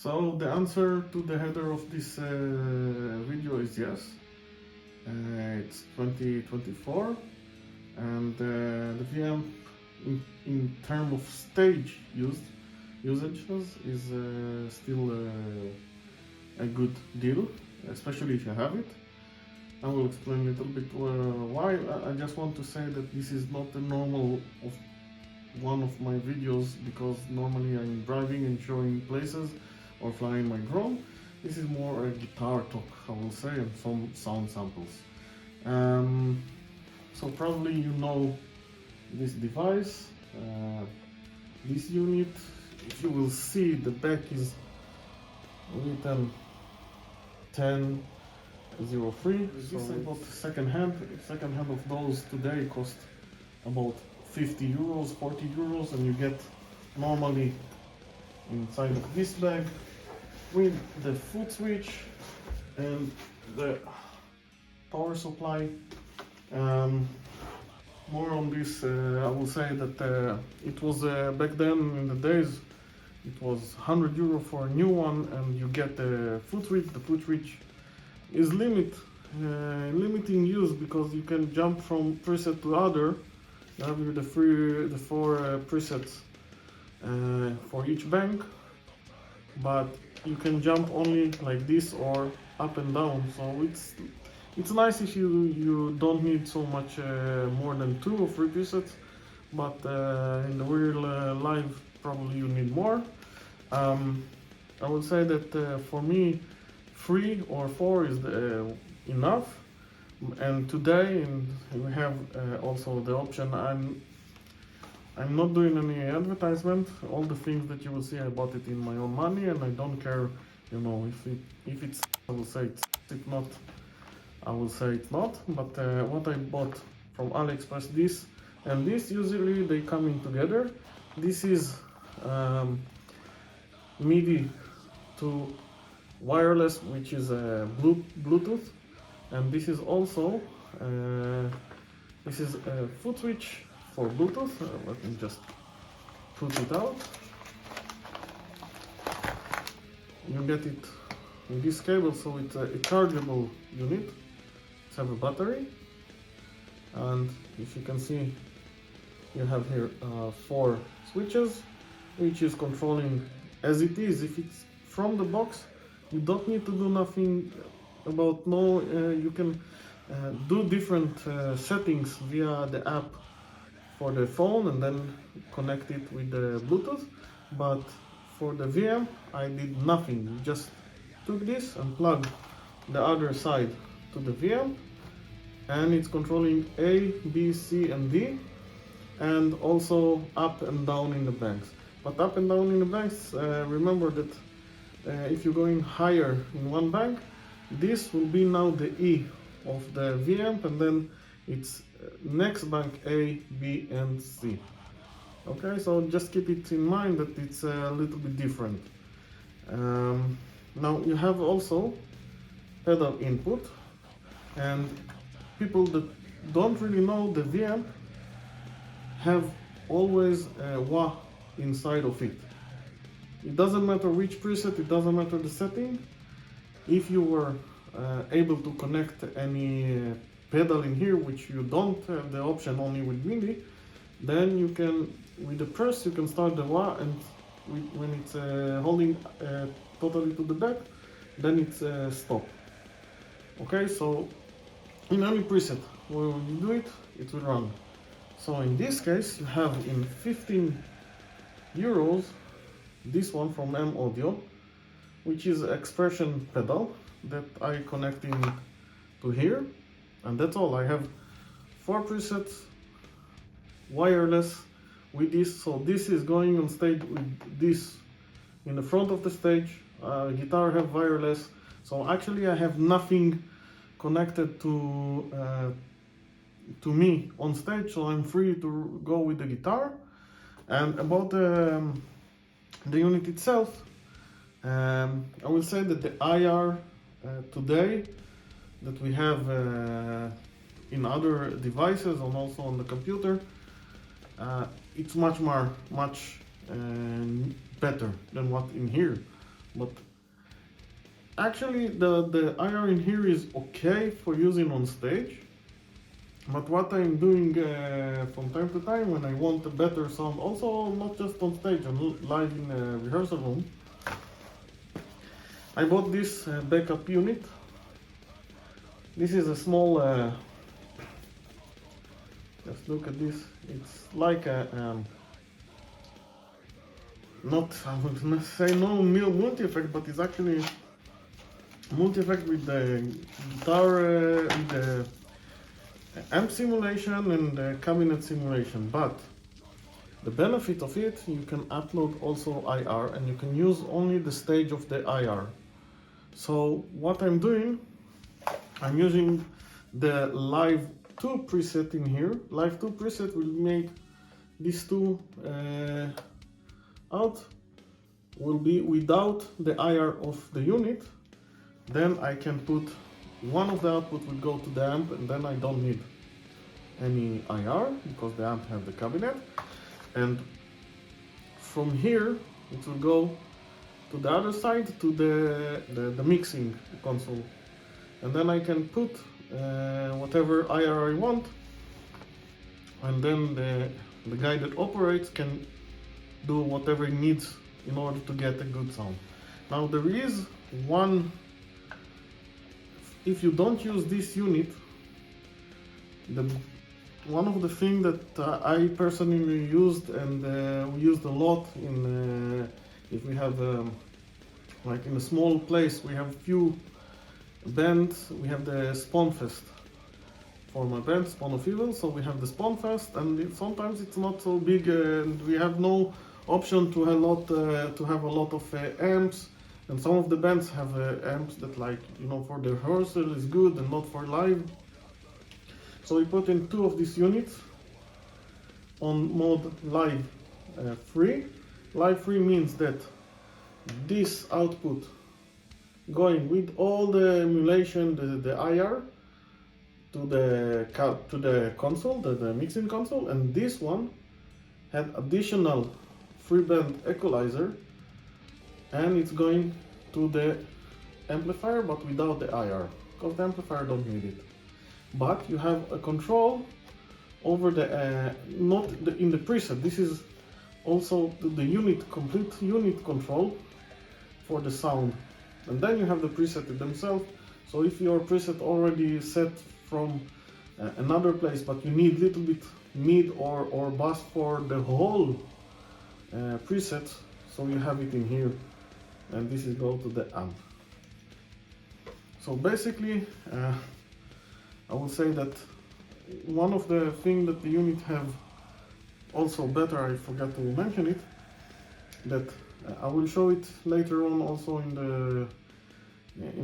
So the answer to the header of this video is yes. It's 2024, and the VM in terms of stage usages is still a good deal, especially if you have it. I will explain a little bit why. I just want to say that this is not the normal of one of my videos, because normally I'm driving and showing places or flying my drone. This is more a guitar talk, I will say, and some sound samples. So probably you know this device, this unit. If you will see, the back is written 1003. This I bought second hand of those today cost about 50 euros, 40 euros, and you get normally inside of this bag with the footswitch and the power supply. More on this, I will say that it was back then in the days, it was 100 euro for a new one, and you get the footswitch. The footswitch is limiting use, because you can jump from preset to other. You have here the four presets for each bank, but you can jump only like this or up and down. So it's nice if you don't need so much more than 2 or 3 presets, but in the real life probably you need more. I would say that for me 3 or 4 is enough. And today we have also the option. I'm not doing any advertisement. All the things that you will see, I bought it in my own money, and I don't care, you know, if it's, I will say it's, if not, I will say it's not. But what I bought from AliExpress, this and this, usually they come in together. This is Midi to wireless, which is a Bluetooth, and this is also this is a footswitch for Bluetooth. Let me just put it out. You get it in this cable, so it's a chargeable unit. It has a battery, and if you can see, you have here 4 switches, which is controlling as it is. If it's from the box, you don't need to do nothing about you can do different settings via the app for the phone and then connect it with the Bluetooth. But for the VM, I did nothing. Just took this and plugged the other side to the VM, and it's controlling A, B, C, and D, and also up and down in the banks. But up and down in the banks, remember that if you're going higher in one bank, this will be now the E of the VM, and then it's next bank A, B, and C. Okay, so just keep it in mind that it's a little bit different. Now you have also pedal input, and people that don't really know the VM have always a wah inside of it. It doesn't matter which preset, it doesn't matter the setting. If you were able to connect any pedal in here, which you don't have the option only with Midi, then you can, with the press, you can start the wah, and when it's holding totally to the back, then it's stop. Okay, so in any preset, when you do it, it will run. So in this case, you have in 15 euros this one from M Audio, which is expression pedal that I connect in to here, and that's all. I have 4 presets wireless with this. So this is going on stage with this in the front of the stage. Guitar have wireless, so actually I have nothing connected to me on stage, so I'm free to go with the guitar. And about the unit itself, I will say that the IR today that we have in other devices and also on the computer, it's much better than what in here. but actually the IR in here is okay for using on stage. But what I'm doing from time to time when I want a better sound, also not just on stage, and live in a rehearsal room, I bought this backup unit. This is a small, just look at this, it's like a, not, I would not say no multi-effect, but it's actually multi-effect with the guitar, with the amp simulation and the cabinet simulation. But the benefit of it, you can upload also IR and you can use only the stage of the IR. So what I'm doing, I'm using the Live 2 preset in here. Live 2 preset will make these two out, will be without the IR of the unit. Then I can put one of the output will go to the amp, and then I don't need any IR because the amp has the cabinet. And from here it will go to the other side to the mixing console, and then I can put whatever IR I want, and then the guy that operates can do whatever he needs in order to get a good sound. Now there is one, if you don't use this unit, one of the things that I personally used and we used a lot in if we have like in a small place, we have few bands, we have the Spawnfest for my band, Spawn of Evil, so we have the Spawnfest, and sometimes it's not so big and we have no option to have a lot of amps. And some of the bands have amps that, like, you know, for the rehearsal is good and not for live. So we put in two of these units on mode live 3. Live 3 means that this output going with all the emulation, the IR, to the console, the mixing console, and this one had additional 3-band equalizer, and it's going to the amplifier but without the IR, because the amplifier don't need it. But you have a control over the not the, in the preset. This is also the unit, complete unit control for the sound, and then you have the preset themselves. So if your preset already set from another place, but you need little bit mid or bass for the whole preset, so you have it in here, and this is go to the amp. So basically I would say that one of the things that the unit have also better, I forgot to mention it, that I will show it later on also in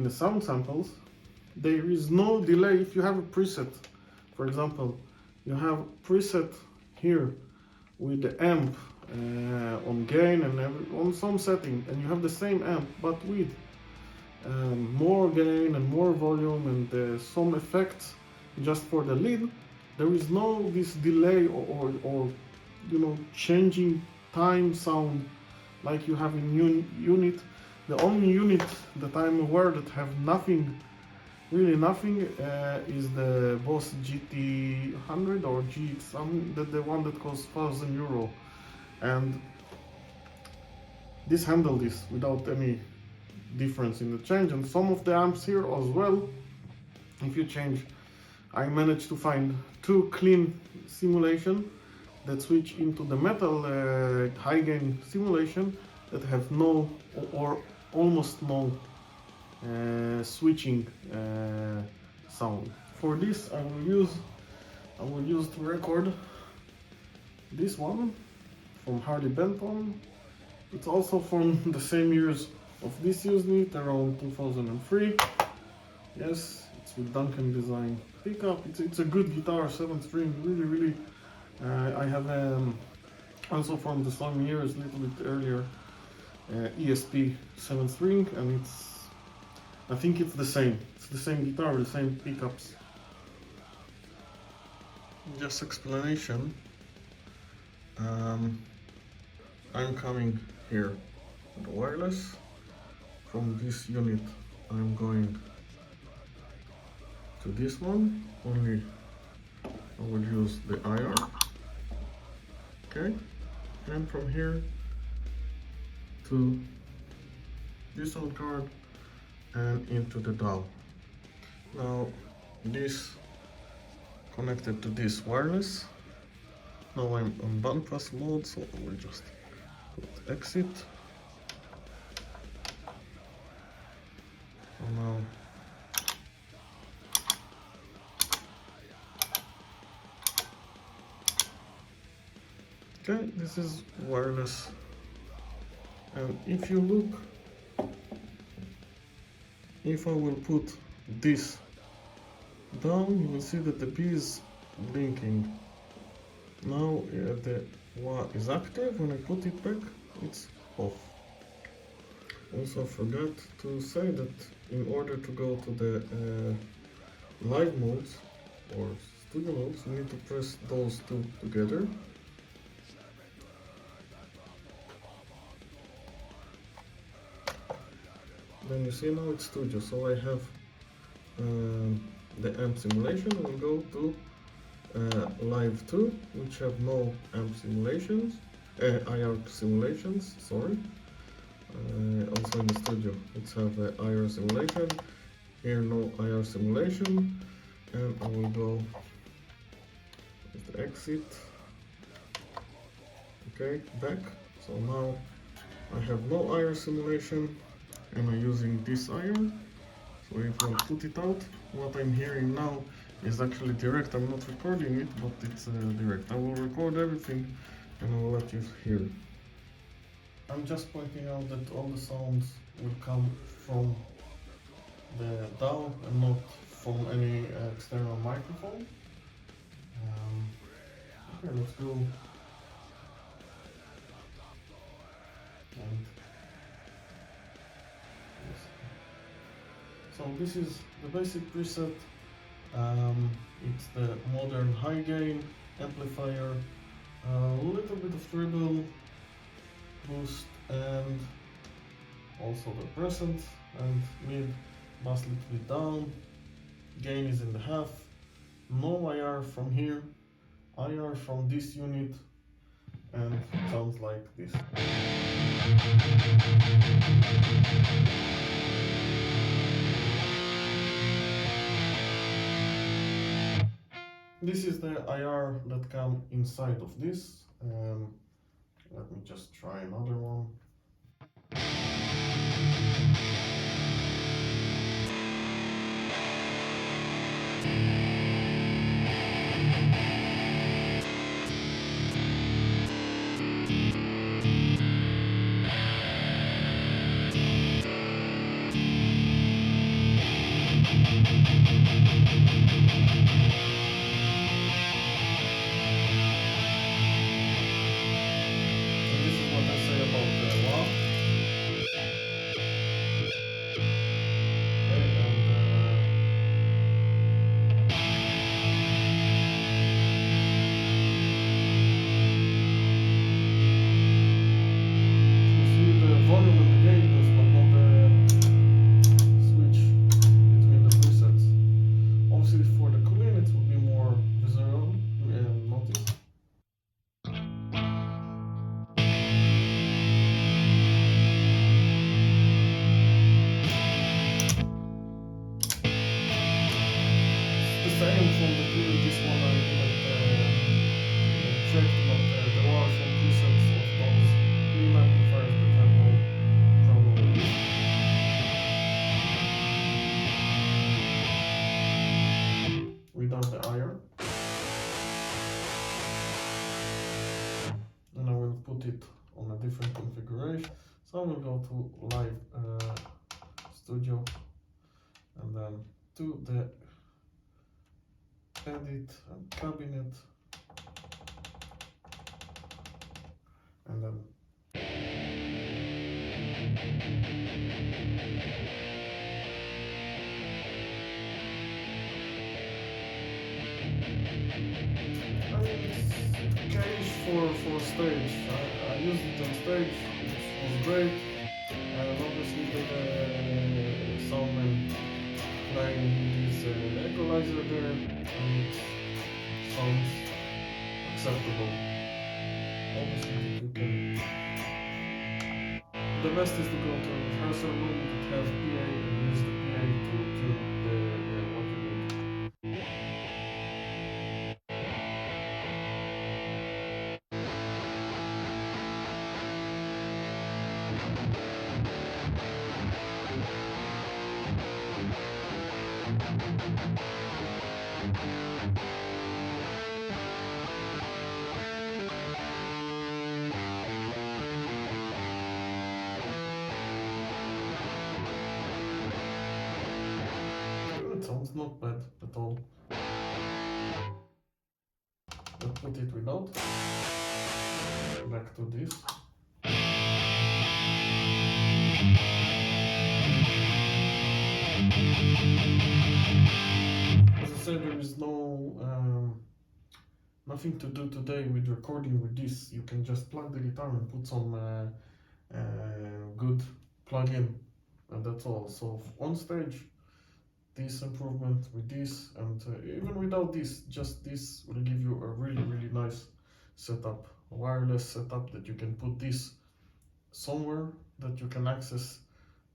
the sound samples. There is no delay if you have a preset. For example, you have preset here with the amp on gain and on some setting, and you have the same amp but with more gain and more volume and some effects just for the lead. There is no this delay or you know, changing time sound like you have in unit. The only unit that I'm aware that have nothing, really nothing, is the Boss GT100 or GX, the one that costs €1,000, and this handle this without any difference in the change. And some of the amps here as well, if you change, I managed to find two clean simulation that switch into the metal high gain simulation that have no or almost no switching sound. For this I will use to record this one from Harley Benton. It's also from the same years of this unit, around 2003. Yes, it's with Duncan design pickup. It's a good guitar, 7-string, really. I have also from the same years, a little bit earlier, ESP 7-string, and I think it's the same. It's the same guitar, the same pickups. Just explanation. I'm coming here with the wireless. from this unit I'm going to this one, only I will use the IR, okay, and from here to this sound card and into the DAW. Now this connected to this wireless. Now I'm on bandpass mode, so I will just put exit. So now okay, this is wireless, and if you look, if I will put this down, you will see that the B is blinking. Now the wah is active. When I put it back, it's off. Also forgot to say that in order to go to the live modes or studio modes, you need to press those two together. Then you see now it's studio, so I have the amp simulation. I will go to live 2, which have no amp simulations, IR simulations, sorry. Also in the studio, it's have a IR simulation, here no IR simulation, and I will go with the exit, okay, back. So now I have no IR simulation, and I'm using this IR. So if I put it out, what I'm hearing now is actually direct. I'm not recording it, but it's direct. I will record everything and I will let you hear. I'm just pointing out that all the sounds will come from the DAW and not from any external microphone. Okay, let's go. And so this is the basic preset. It's the modern high gain amplifier, a little bit of treble, boost, and also the present and mid, bass a little bit down, gain is in the half, no IR from here, IR from this unit, and it sounds like this. This is the IR that come inside of this. Let me just try another one. Without the IR, and I will put it on a different configuration. So I will go to live studio and then to the edit and cabinet, and then cage for stage. I used it on stage, it was great, and obviously obviously the soundman playing this equalizer there, and it sounds acceptable. Obviously, you can. The best is to go to a rehearsal room that has PA and use the PA to tune what you need. It sounds not bad at all. Let's put it without. Back to this. As I said, there is nothing to do today with recording with this. You can just plug the guitar and put some good plug-in, and that's all. So on stage, this improvement with this, and even without this, just this will give you a really nice setup, a wireless setup that you can put this somewhere that you can access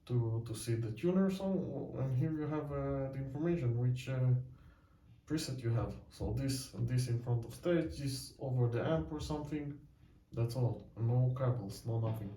to see the tuner song, and here you have the information which preset you have. So this and this in front of stage, this over the amp or something, that's all. No cables, no nothing.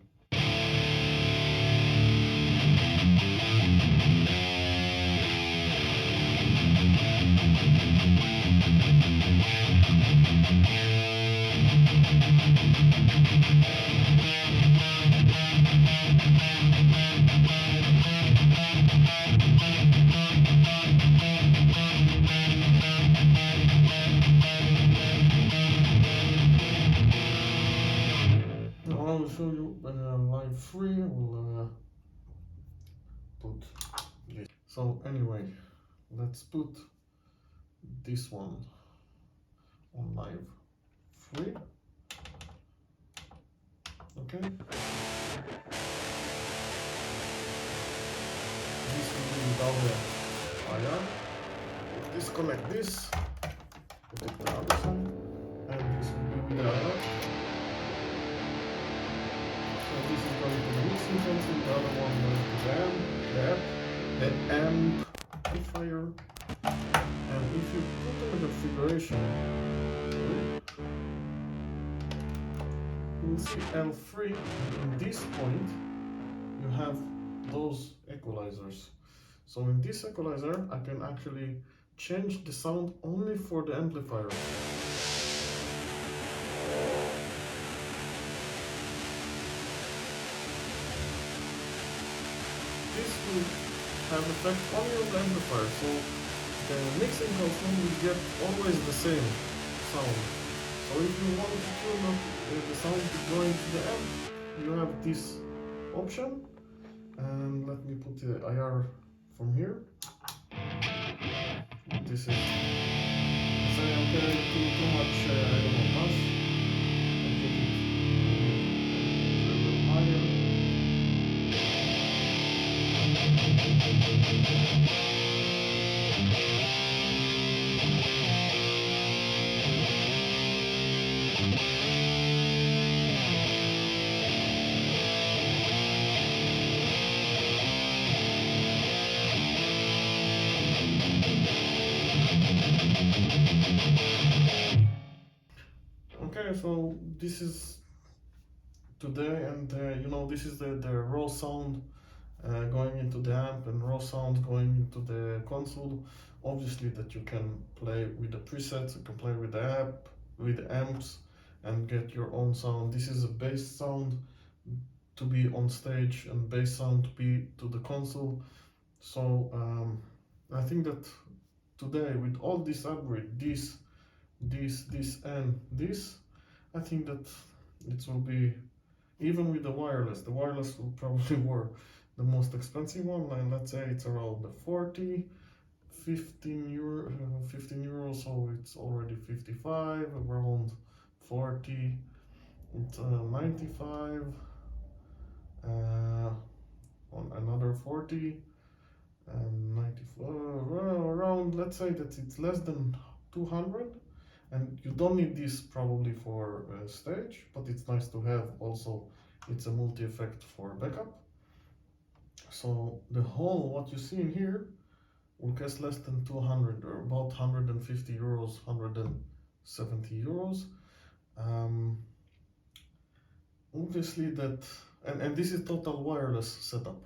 Now I will show you line 3. We'll put this. So anyway, let's put this one on live 3. Okay. This will be without the IR. Disconnect this. Put it the other side. And this will be with the IR. So this is going to the mixing console. The other one going to the amplifier. And if you put in the configuration, you will see L3. In this point, you have those equalizers. So in this equalizer, I can actually change the sound only for the amplifier. This will have effect only on the amplifier, so the mixing console will get always the same sound. So if you want to tune up the sound to going to the amp, you have this option. And let me put the IR from here. This is say okay, too much I don't know, pass. And put it a little higher. Okay, so this is today, and you know, this is the raw sound going into the amp and raw sound going into the console. Obviously that you can play with the presets, you can play with the app, with the amps, and get your own sound. This is a bass sound to be on stage and bass sound to be to the console. So I think that today with all this upgrade, this and this, I think that it will be, even with the wireless will probably work. The most expensive one, and let's say it's around 15 euro, so it's already 55, around 40, it's 95 on 140 and 94, around, let's say that it's less than 200. And you don't need this probably for stage, but it's nice to have. Also, it's a multi-effect for backup. So the whole, what you see in here, will cost less than 200, or about 150 euros, 170 euros. Obviously that, and this is total wireless setup.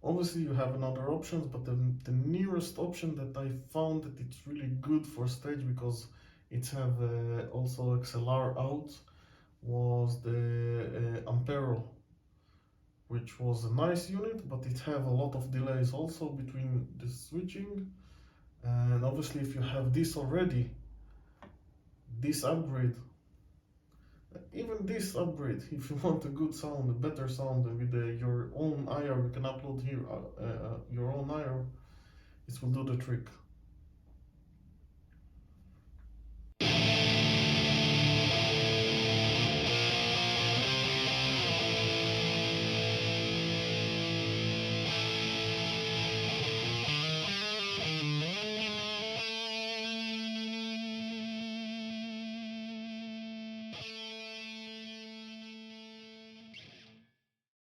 Obviously you have another options, but the nearest option that I found that it's really good for stage, because it have also XLR out, was the Ampero, which was a nice unit, but it have a lot of delays also between the switching. And obviously if you have this already, this upgrade, even this upgrade, if you want a good sound, a better sound with your own IR, you can upload here your own IR, it will do the trick.